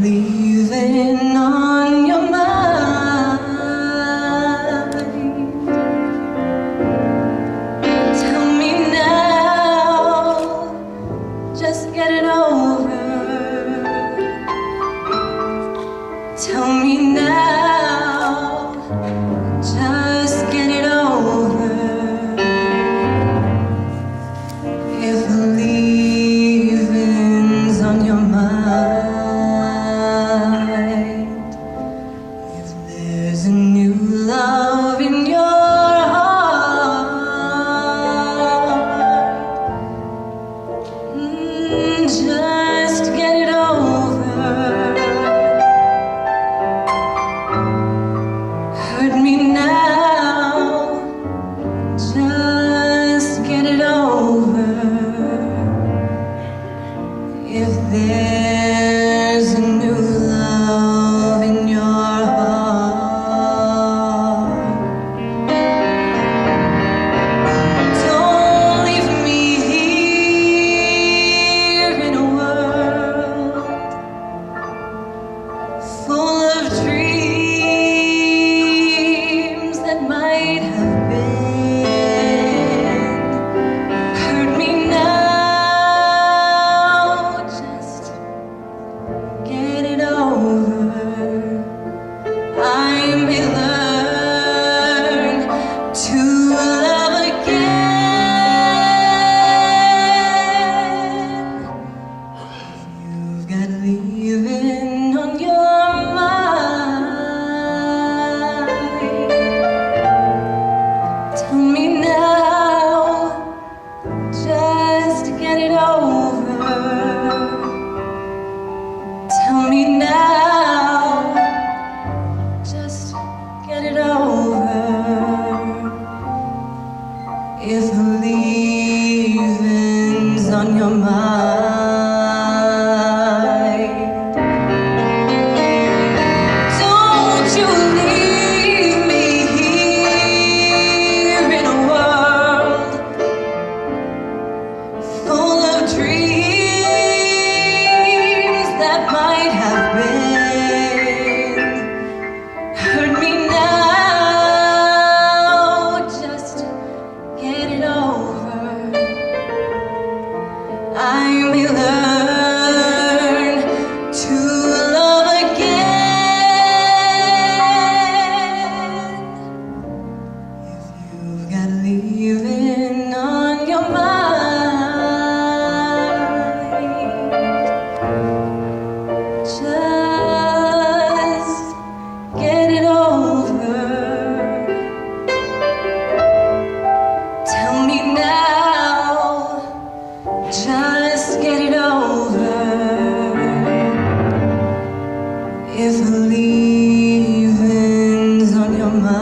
leaving on your mind, tell me now, just get it over. Tell me now, just get it over. If leaving's on your mind, if there's a new love in your heart, just get it over. Hurt me now, just get it over. If there's a new love in your heart, don't leave me here in a world full of dreams that might have been. Hurt me now, just get it over. I may learn to love again. You've got leaving on your mind. Tell me now, just get it over. Tell me now, just get it over. If leaving's on your mind, don't you leave me here in a world full of dreams that might have been. Hurt me now, just get it over. I may learn to love again. If you've got leaving on your mind, just get it over. Tell me now, just get it over. If leaving's on your mind,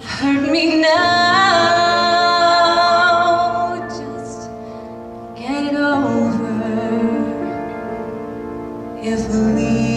hurt me now, just get it over. If leaving